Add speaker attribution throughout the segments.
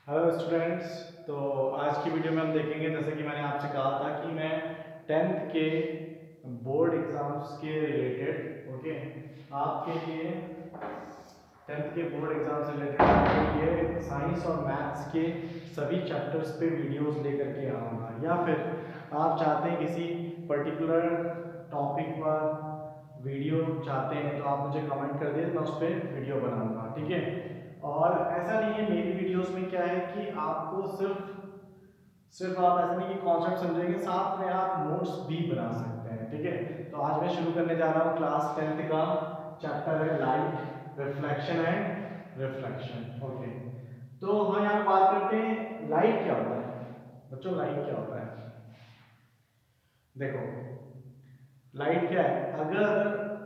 Speaker 1: Hello students. तो आज की वीडियो में हम देखेंगे, जैसे कि मैंने आपसे कहा था कि मैं 10th के बोर्ड एग्जाम्स के रिलेटेड आपके लिए 10th के बोर्ड एग्जाम से रिलेटेड आपके लिए साइंस और मैथ्स के सभी चैप्टर्स पे वीडियोस लेकर के आऊँगा, या फिर आप चाहते हैं किसी पर्टिकुलर टॉपिक पर वीडियो चाहते हैं तो आप मुझे कमेंट कर दिए, मैं उस पर वीडियो बनाऊंगा। ठीक है। और ऐसा नहीं है, मेरी वीडियोस में क्या है कि आपको सिर्फ सिर्फ आप ऐसा नहीं कि कॉन्सेप्ट समझेंगे, साथ में आप नोट्स भी बना सकते हैं। ठीक है। तो आज मैं शुरू करने जा रहा हूँ क्लास 10th का चैप्टर है light, reflection and refraction. Okay. तो हम यहाँ बात करते हैं लाइट क्या होता है। बच्चों, लाइट क्या होता है? देखो, लाइट क्या है? अगर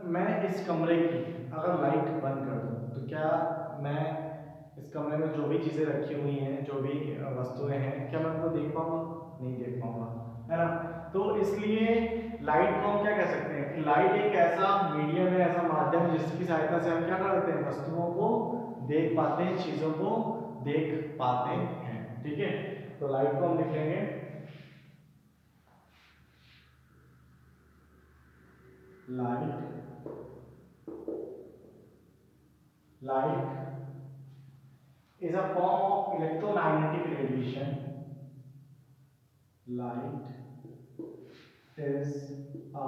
Speaker 1: मैं इस कमरे की अगर लाइट बंद कर दूं तो क्या मैं इस कमरे में जो भी चीजें रखी हुई हैं, जो भी वस्तुएं हैं, क्या मैं उनको देख पाऊंगा? नहीं देख पाऊंगा, है ना। तो इसलिए लाइट को हम क्या कह सकते हैं कि लाइट एक ऐसा मीडियम है, ऐसा माध्यम है जिसकी सहायता से हम क्या करते हैं, वस्तुओं को देख पाते हैं, चीजों को देख पाते हैं। ठीक है। तो लाइट को हम लिख लेंगे, light light is a form of electromagnetic radiation. Light is a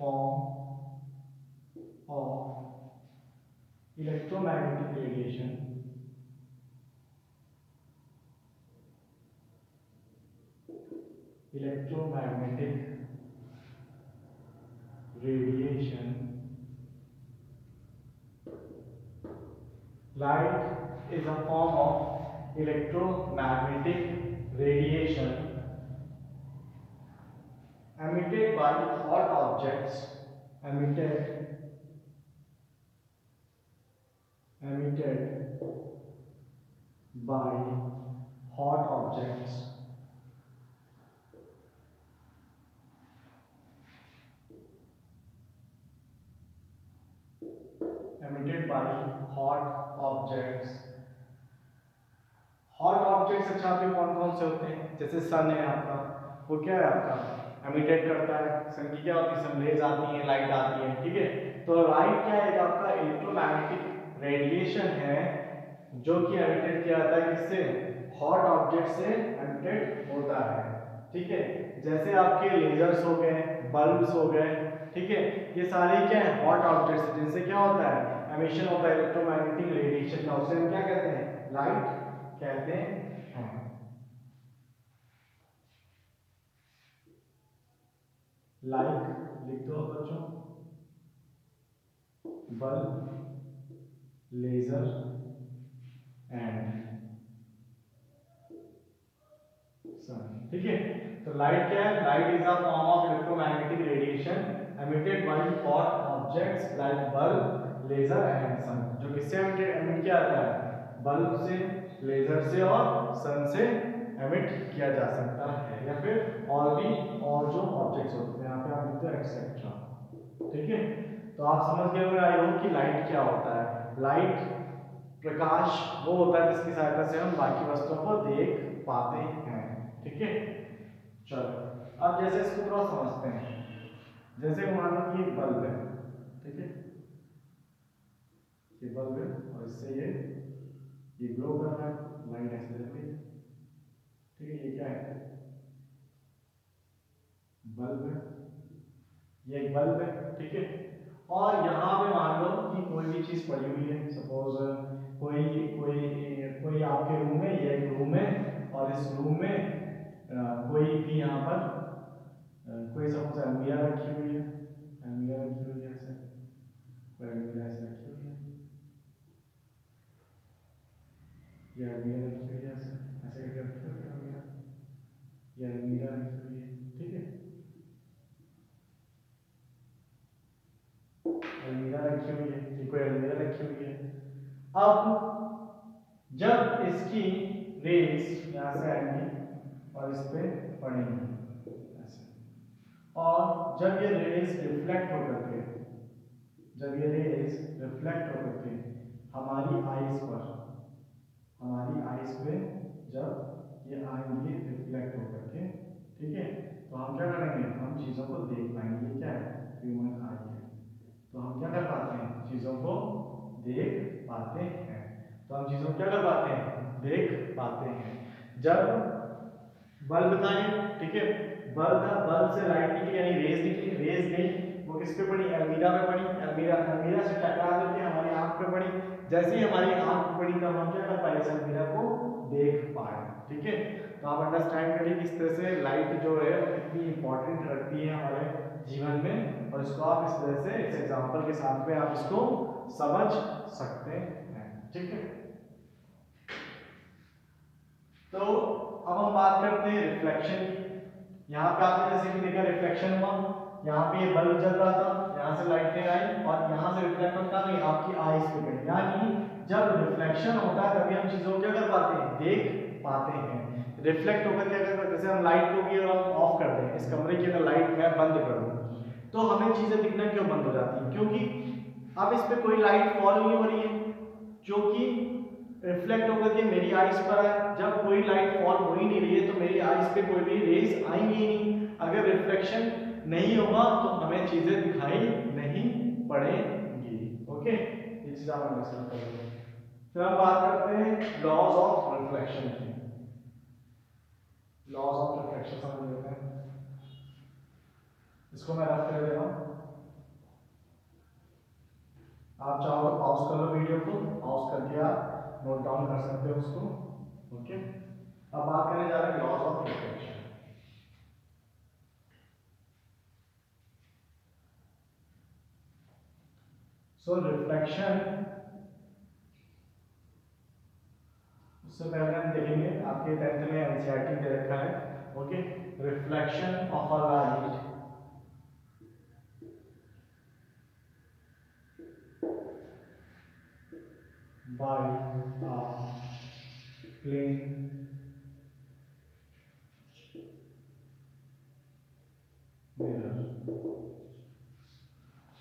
Speaker 1: form of electromagnetic radiation. Electromagnetic radiation. Light is a form of electromagnetic radiation emitted by hot objects. Emitted by hot objects emitted by hot objects. Hot objects अच्छा पे कौन कौन से होते हैं? जैसे सन है आपका, वो क्या है आपका, एमिटेट करता है। सन की क्या होती है, सन रेज आती है, लाइट आती है। ठीक है। तो लाइट क्या है, आपका इलेक्ट्रोमैग्नेटिक रेडिएशन है जो कि एमिटेड किया जाता है किससे? हॉट ऑब्जेक्ट से एमिटेड होता है। ठीक है। जैसे आपके लेजर्स हो गए, बल्ब्स हो गए, ठीक है, ये सारे क्या है, हॉट ऑब्जेक्ट्स, जिनसे क्या होता है, एमिशन होता है इलेक्ट्रोमैग्नेटिक रेडिएशन का। उसे हम क्या कहते हैं, लाइट कहते हैं। लाइट लिख दो बच्चों, बल्ब, लेजर एंड सन। ठीक है। तो लाइट क्या है? Light is a form of electromagnetic radiation emitted by hot objects like bulb, laser and sun. जो किससे एमिट किया जाता है? बल्ब से, लेजर से और सन से एमिट किया जा सकता है, या फिर और भी और जो ऑब्जेक्ट्स होते हैं, यहाँ पे आप लिखते हो एक्सेट्रा। ठीक है। तो आप समझ गए होंगे आई होप कि लाइट क्या होता है। लाइट प्रकाश वो होता है जिसकी सहायता से हम बाकी वस्तुओं को देख पाते हैं। ठीक है। चलो, अब जैसे इसको थोड़ा समझते हैं। जैसे मान लो कि बल्ब है, ठीक है, ये बल्ब है और इससे ये ग्लो कर रहा है, लाइट ऐसे जल रही है। ठीक है। ये क्या है? बल्ब है, ये एक बल्ब है। ठीक है। और यहाँ पे मान लो कि कोई भी चीज पड़ी हुई है, सपोज कोई कोई कोई आपके रूम में, ये एक रूम है और इस रूम में कोई भी यहाँ पर कोई सपोज अलमीरा रखी हुई है, अलमीरा रखी हुई है ऐसे, कोई अलमीरा ऐसे रखी हुई है, ये अलमीरा रखी हुई है ऐसे ऐसे करके रखी हुई है अलमीरा, ये अलमीरा रखी हुई है। ठीक है। अलमीरा रखी हुई है, ये कोई अलमीरा रखी हुई है। अब जब इसकी रेज यहाँ से आएंगी और इस पे पड़ेंगी ऐसे, और जब ये रेज रिफ्लेक्ट होकर के, जब ये रेज रिफ्लेक्ट होकर के हमारी आईज पर हमारी आईज पे जब ये आएंगे रिफ्लेक्ट होकर के, ठीक है, तो हम क्या करेंगे, हम चीज़ों को देख पाएंगे। ये क्या है, ह्यूमन आई है, तो हम क्या कर पाते हैं, चीज़ों को देख पाते हैं। तो हम चीज़ों को क्या कर पाते हैं, देख पाते हैं। जब बल्ब था ये, ठीक है, बल्ब था, बल्ब से लाइट निकली यानी रेज निकली, रेज गई, वो किस पे पड़ी, अलमीरा पे पड़ी, अलमीरा अलमीरा से टकरा करके हमारी आंख पे पड़ी। जैसे ही हमारी आंख पे पड़ी तब हम क्या कर पाए, इस अलमीरा को देख पाए। ठीक है, तो आप अंडरस्टैंड करिए किस तरह से लाइट जो है कितनी इंपॉर्टेंट रखती है हमारे जीवन में, और इसको आप इस तरह से इस एग्जांपल के साथ में आप इसको समझ सकते हैं। ठीक है, तो अब हम बात करते हैं रिफ्लेक्शन की। यहाँ पे आपने जैसे कि देखा रिफ्लेक्शन हुआ, यहाँ पे ये बल्ब जल रहा था, यहाँ से लाइटें आई और यहाँ से रिफ्लेक्ट होता नहीं आपकी आईज पे गई, यानी जब रिफ्लेक्शन होता है तभी हम चीजों को क्या कर पाते हैं, देख पाते हैं। रिफ्लेक्ट होकर क्या करता है, जैसे हम लाइट को भी अगर हम ऑफ कर दें, इस कमरे की अगर लाइट मैं बंद कर दूं तो हमें चीजें दिखना क्यों बंद हो जाती हैं, क्योंकि अब इस पे कोई लाइट फॉल नहीं हो रही है, क्योंकि रिफ्लेक्ट होकर के मेरी आईज पर है। जब कोई लाइट फॉल हो ही नहीं रही है तो मेरी आईज पे कोई भी रेज आएंगी ही नहीं। अगर रिफ्लेक्शन नहीं होगा तो हमें चीजें दिखाई नहीं पड़ेंगी। ओके, ये चीज आप अंडरस्टैंड करोगे। फिर हम बात करते हैं लॉज ऑफ रिफ्लेक्शन की। लॉज ऑफ रिफ्लेक्शन समझ लेते हैं, इसको मैं रफ कर दे रहा हूं, आप चाहो तो पॉज कर लो वीडियो को, पॉज करके आप नोट डाउन कर सकते हो उसको। ओके, अब बात करने जा रहे हैं laws of reflection. So reflection, उससे पहले हम देखेंगे आपके 10th में एनसीईआरटी दे रखा है। Okay, reflection of a light by a plane mirror,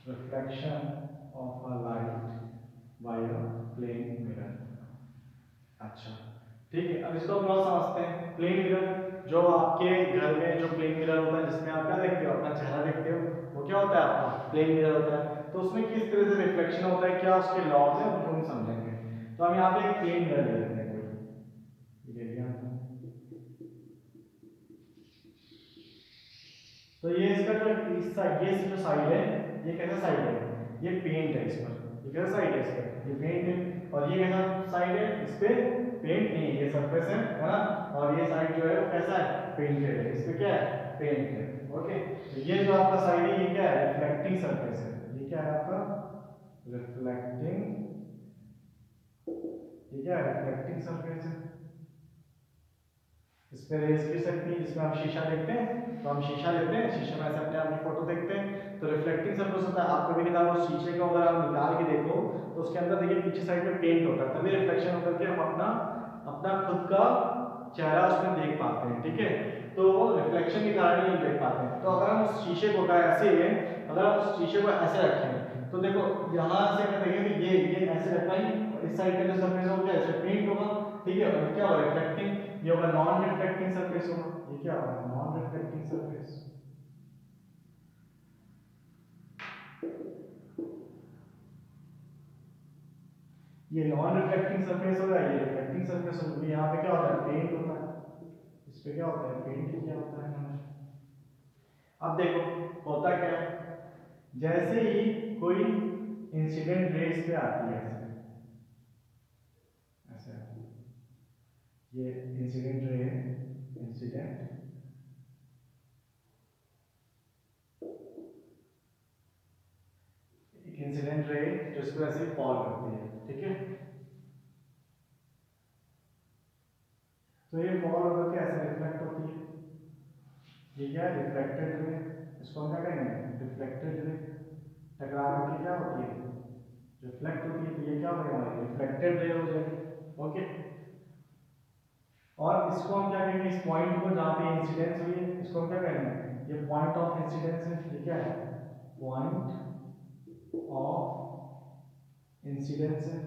Speaker 1: reflection of a light by a plane mirror। अच्छा, ठीक है, अब इसको हम और समझते हैं। प्लेन मिरर, जो आपके घर में जो प्लेन मिरर होता है जिसमें आप क्या देखते हो, अपना चेहरा देखते हो, वो क्या होता है, आपका प्लेन मिरर होता है। तो उसमें किस तरह से रिफ्लेक्शन होता है, क्या उसके लॉज है, उनको हम समझेंगे। तो हम यहाँ पे एक प्लेन मिरर ले लेते हैं, कोई ये लिया हमने। तो ये इसका जो इस साइड, ये जो साइड है, ये कैसा साइड है, ये पेंट है इस पर, ये कैसा साइड है इस पर, ये पेंट है। और ये कैसा साइड है, इस पे पेंट नहीं है, ये सरफेस है ना। और ये साइड जो है वो कैसा है, पेंटेड है, इस पे क्या है, पेंट है। ओके, तो ये जो आपका साइड है ये क्या है, रिफ्लेक्टिंग सरफेस है। ये क्या है आपका, रिफ्लेक्टिंग, ये क्या है, रिफ्लेक्टिंग सरफेस है। इस पे रेज गिर सकती है, जिसमें आप शीशा देखते हैं, तो हम शीशा लेते हैं, शीशे में ऐसे अपने आप की फोटो देखते हैं, तो रिफ्लेक्टिंग सरफेस होता है। आप कभी कभार वो शीशे को अगर आप निकाल के देखो तो उसके अंदर देखिए पीछे साइड में पेंट होता है, तभी रिफ्लेक्शन होकर के हम अपना अपना खुद का चेहरा उसमें देख पाते हैं। ठीक है, तो रिफ्लेक्शन के कारण ही हम देख पाते हैं। तो अगर हम उस शीशे को, ऐसे ही है, अगर हम उस शीशे को ऐसे रखें तो देखो यहाँ से अगर देखें तो ये ऐसे रखा ही, इस साइड का जो सरफेस होगा ऐसे पेंट होगा। ठीक है, और क्या होगा, रिफ्लेक्टिंग, ये होगा नॉन रिफ्लेक्टिंग सरफेस होगा। ये क्या होगा, नॉन रिफ्लेक्टिंग सरफेस। ये नॉन रिफ्लेक्टिंग सरफेस होगा, ये रिफ्लेक्टिंग सरफेस होगा। यहाँ पे क्या होता है, पेंट होता है, इस पे क्या होता है, पेंट किया होता है हमेशा। अब देखो होता क्या है, जैसे ही कोई इंसिडेंट रेस पे आती है, ऐसे ऐसे आती है, ये इंसिडेंट रे है, इंसिडेंट, एक इंसिडेंट रे जो इस पर ऐसे फॉल करती है। ठीक है, तो ये फॉल होकर के ऐसे रिफ्लेक्ट होती है, ये क्या है, रिफ्लेक्टेड रे। इसको हम क्या कहेंगे, रिफ्लेक्टेड रे। टकरा करके क्या होती है, रिफ्लेक्ट होती है, तो ये क्या हो गया, हमारी रिफ्लेक्टेड रे हो जाएगी। ओके, और इसको हम क्या कहेंगे, इस पॉइंट को जहाँ पे इंसिडेंस हुई है इसको हम क्या कहेंगे, ये पॉइंट ऑफ इंसिडेंस है। ये क्या है, पॉइंट ऑफ इंसिडेंस है।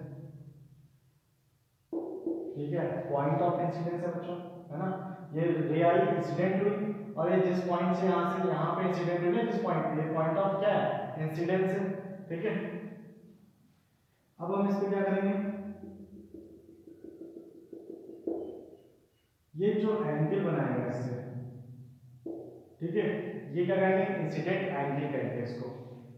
Speaker 1: ठीक है, पॉइंट ऑफ इंसिडेंस है बच्चों, है ना। ये रे आई इंसिडेंट हुई और ये जिस पॉइंट से यहाँ से यहाँ पे इंसिडेंट हुई ना, जिस पॉइंट पे, ये पॉइंट ऑफ क्या है, इंसिडेंस है, ठीक है। अब हम इसको क्या करेंगे, ये जो एंगल बनाएगा इससे, ठीक है, ये क्या कहेंगे, इंसिडेंट एंगल कहेंगे इसको।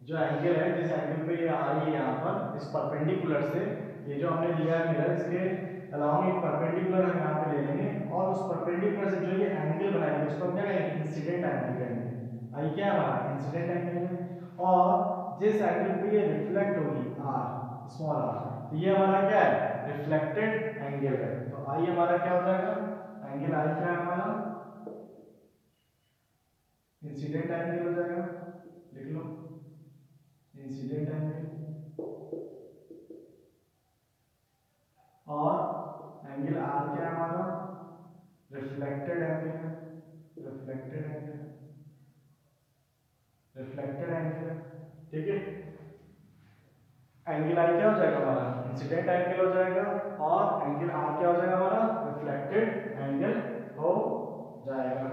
Speaker 1: जो एंगल है, जिस एंगल पे ये आई है यहाँ पर, इस परपेंडिकुलर से, ये जो हमने लिया है मिरर, इसके अलावा एक परपेंडिकुलर हम यहाँ पे ले लेंगे और उस परपेंडिकुलर से जो ये एंगल बनाएंगे उसको हम क्या कहेंगे, इंसिडेंट एंगल कहेंगे। आई क्या हमारा इंसिडेंट एंगल है। और जिस एंगल पे ये रिफ्लेक्ट होगी, आर, स्मॉल आर, तो ये हमारा क्या है, रिफ्लेक्टेड एंगल है। तो आई हमारा क्या हो जाएगा, एंगल आई क्या है हमारा, इंसिडेंट एंगल हो जाएगा, लिख लो इंसिडेंट एंगल। और एंगल आर क्या है हमारा, रिफ्लेक्टेड एंगल है, रिफ्लेक्टेड एंगल, रिफ्लेक्टेड एंगल, ठीक है। एंगल आई क्या हो जाएगा हमारा, इंसिडेंट एंगल हो जाएगा और एंगल आर क्या हो जाएगा हमारा, रिफ्लेक्टेड एंगल हो जाएगा।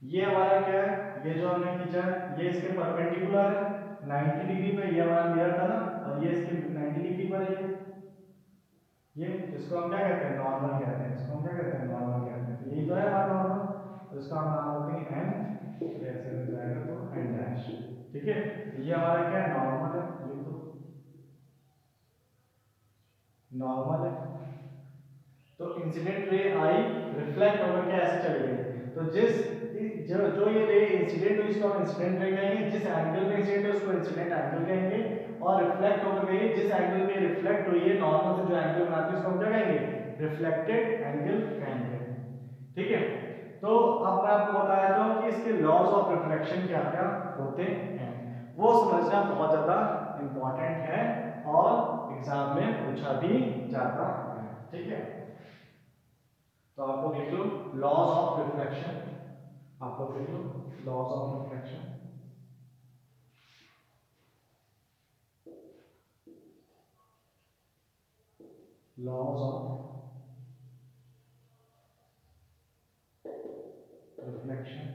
Speaker 1: ये हमारा क्या है, ये जो हमने खींचा है ये इसके परपेंडिकुलर है 90 डिग्री पे, ये हमारा मिरर था ना, और ये इसके 90 डिग्री पर है। ये इसको हम क्या कहते हैं, नॉर्मल कहते हैं, इसको हम क्या कहते हैं, नॉर्मल कहते हैं। तो यही तो है हमारा नॉर्मल, तो इसका हम नाम रखते हैं एन, ऐसे हो जाएगा तो एन डैश, ठीक है। तो ये हमारा क्या है, नॉर्मल है, ये तो नॉर्मल है। तो इंसिडेंट रे आई रिफ्लेक्ट होकर के ऐसे चली गई, तो जो ये रे इंसिडेंट हुई इसको हम इंसिडेंट रे कहेंगे, जिस एंगल में इंसिडेंट है उसको इंसिडेंट एंगल कहेंगे, और रिफ्लेक्ट होकर गई जिस एंगल में रिफ्लेक्ट हुई है, नॉर्मल से जो एंगल बनाती है उसको हम क्या कहेंगे, रिफ्लेक्टेड एंगल कहेंगे, ठीक है। तो अब मैं आपको बता देता हूं कि इसके लॉज ऑफ रिफ्लेक्शन क्या क्या होते हैं, वो समझना बहुत ज्यादा इंपॉर्टेंट है और एग्जाम में पूछा भी जाता है, ठीक है। तो आप लोग लिख लो लॉज ऑफ रिफ्लेक्शन, आप लोग लिख लो laws of reflection. Laws of reflection,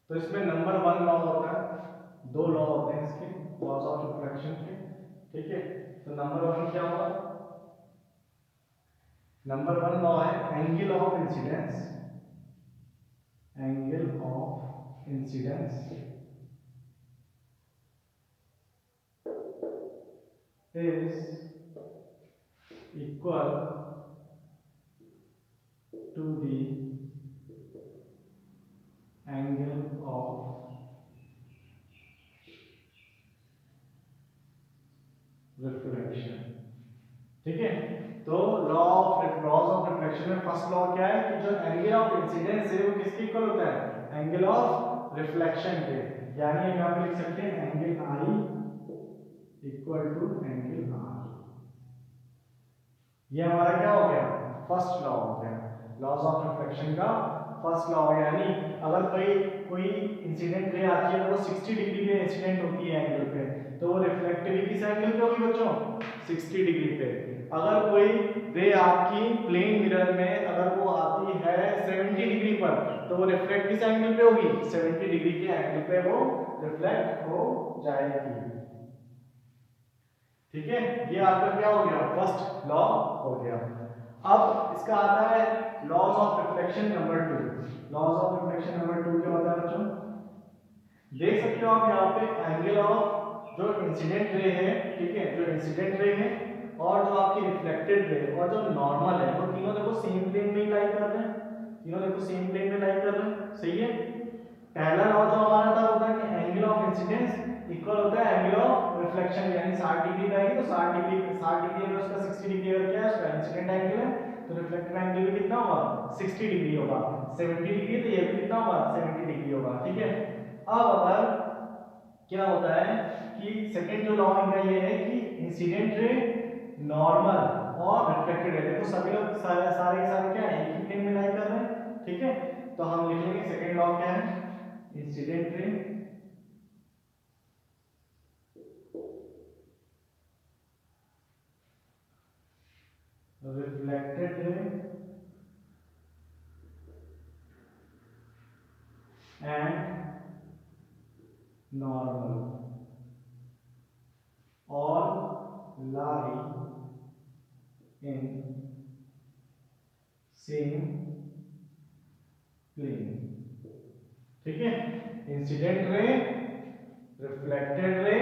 Speaker 1: तो इसमें नंबर 1 लॉ होता है, 2 लॉ होते हैं इसके लॉज ऑफ रिफ्लेक्शन के, ठीक है। तो नंबर 1 क्या होगा, नंबर 1 लॉ है angle of incidence, angle of incidence is equal to the angle of reflection, ठीक है। तो लॉज ऑफ रिफ्लेक्शन में फर्स्ट लॉ क्या है कि जो एंगल ऑफ इंसिडेंस है वो किसके इक्वल होता है, एंगल ऑफ रिफ्लेक्शन के, यानी हम यहां पे लिख सकते हैं angle i equal to angle r. ये हमारा क्या हो गया, फर्स्ट लॉ हो गया, लॉज ऑफ रिफ्लेक्शन का फर्स्ट लॉ, यानी अगर कोई इंसिडेंट रे आती है तो वो 60 डिग्री पे इंसिडेंट होती है एंगल पे, तो वो रिफ्लेक्ट भी किस एंगल पे होगी बच्चों, 60 डिग्री पे। अगर कोई रे आपकी प्लेन मिरर में अगर वो आती है 70 डिग्री पर, तो वो रिफ्लेक्ट किस एंगल पे होगी, 70 डिग्री के एंगल पे वो रिफ्लेक्ट हो जाएगी, ठीक है। ये आपका क्या हो गया, फर्स्ट लॉ हो गया। अब इसका आता है laws of reflection number 2। Laws of reflection number 2 क्या होता है बच्चों, देख सकते हो आप यहाँ पे एंगल ऑफ जो इंसिडेंट रे है, ठीक है, जो इंसिडेंट रे है और जो आपकी रिफ्लेक्टेड रे और जो नॉर्मल है, वो तीनों देखो सेम प्लेन में ही लाई कर रहे हैं, तीनों देखो सेम प्लेन में लाई कर रहे हैं, सही है। पहला लॉ जो हमारा था होता है कि एंगल ऑफ इंसिडेंस इक्वल होता है एंगल ऑफ रिफ्लेक्शन, यानी 60 डिग्री रहेगी तो 60 डिग्री अगर उसका 60 डिग्री अगर क्या है उसका इंसिडेंट एंगल है, तो रिफ्लेक्टेड एंगल भी कितना होगा, 60 डिग्री होगा। 70 डिग्री तो ये भी कितना होगा, 70 डिग्री होगा, ठीक है। अब अगर क्या होता है कि सेकंड जो लॉ इनका ये है कि इंसिडेंट रे, नॉर्मल और रिफ्लेक्टेड रे, देखो सभी लोग सारे सारे के सारे क्या है, एक ही प्लेन में लाई कर रहे हैं, ठीक है। तो हम लिखेंगे सेकंड लॉ क्या है, incident ray normal all lie in same plane। ठीक है, इंसिडेंट रे, रिफ्लेक्टेड रे,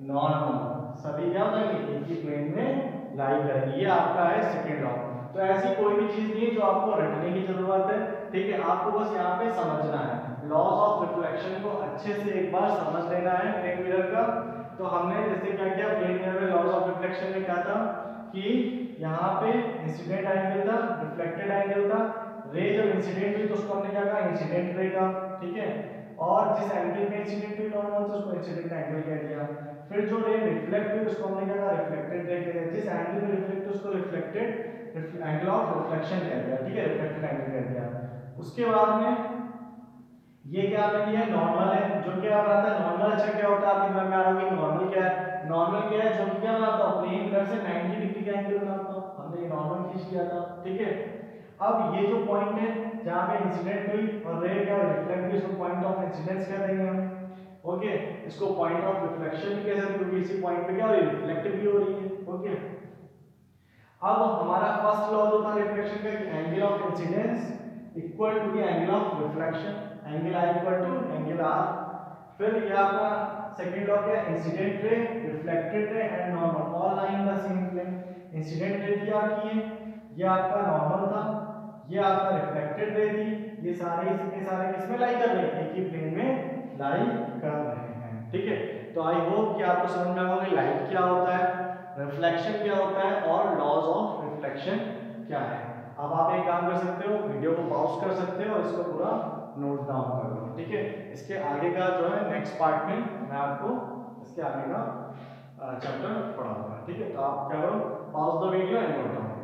Speaker 1: नॉर्मल, सभी क्या होंगे एक ही प्लेन में लाई करेंगे। ये आपका है सेकंड लॉ। तो ऐसी कोई भी चीज नहीं है जो आपको रटने की जरूरत है, ठीक है, आपको बस यहाँ पे समझना है। लॉज ऑफ रिफ्लेक्शन को अच्छे से एक बार समझ लेना है प्लेन मिरर का। तो हमने जैसे क्या किया, प्लेन मिरर में लॉज ऑफ रिफ्लेक्शन में क्या था कि यहाँ पे इंसिडेंट एंगल था, रिफ्लेक्टेड एंगल था, रे जब इंसिडेंट हुई तो उसको हमने क्या कहा, इंसिडेंट रे का, ठीक है, और जिस एंगल में इंसिडेंट हुई नॉर्मल तो उसको इंसिडेंट एंगल कह दिया। फिर जो रे रिफ्लेक्ट हुई उसको हमने क्या कहा, रिफ्लेक्टेड रे कह दिया। जिस एंगल में रिफ्लेक्ट हुई उसको रिफ्लेक्टेड एंगल ऑफ रिफ्लेक्शन कह दिया, ठीक है, रिफ्लेक्टेड एंगल कह दिया। उसके बाद में ये क्या आपने लिया, नॉर्मल है, जो क्या रहा था नॉर्मल। अच्छा क्या होता है आपके दिमाग में आ रहा होगा कि नॉर्मल क्या है, नॉर्मल क्या है, जो क्या बनाता है प्लेन मिरर से 90 डिग्री का एंगल बनाता है, हमने ये नॉर्मल खींच लिया था, ठीक है। अब ये जो पॉइंट है जहां पे इंसिडेंट हुई और रे क्या रिफ्लेक्ट हुई, इसको पॉइंट ऑफ इंसिडेंस कह देंगे हम, ओके। इसको पॉइंट ऑफ रिफ्लेक्शन भी कह सकते हैं क्योंकि इसी पॉइंट पे क्या हो रही है, रिफ्लेक्ट भी हो रही है, ओके। अब हमारा फर्स्ट लॉ जो था रिफ्लेक्शन का कि angle of incidence equal to the angle of reflection, angle i equal to angle r. फिर ये आपका सेकंड लॉ क्या है, incident ray, reflected ray and normal all lie in the same plane. Incident ray थी आपकी ये आपका normal था, ये आपका रिफ्लेक्टेड रे थी, ये सारे इसके सारे किसमें लाई कर रहे हैं, एक ही प्लेन में लाई कर रहे हैं, ठीक है। तो आई होप कि आपको समझ में आएगा कि लाइट क्या होता है, रिफ्लेक्शन क्या होता है और लॉज ऑफ रिफ्लेक्शन क्या है। अब आप एक काम कर सकते हो, वीडियो को पॉज कर सकते हो और इसको पूरा नोट डाउन कर लो, ठीक है। इसके आगे का जो है नेक्स्ट पार्ट में मैं आपको इसके आगे का चैप्टर पढ़ाऊंगा, ठीक है। तो आप क्या करो, pause the video and note down.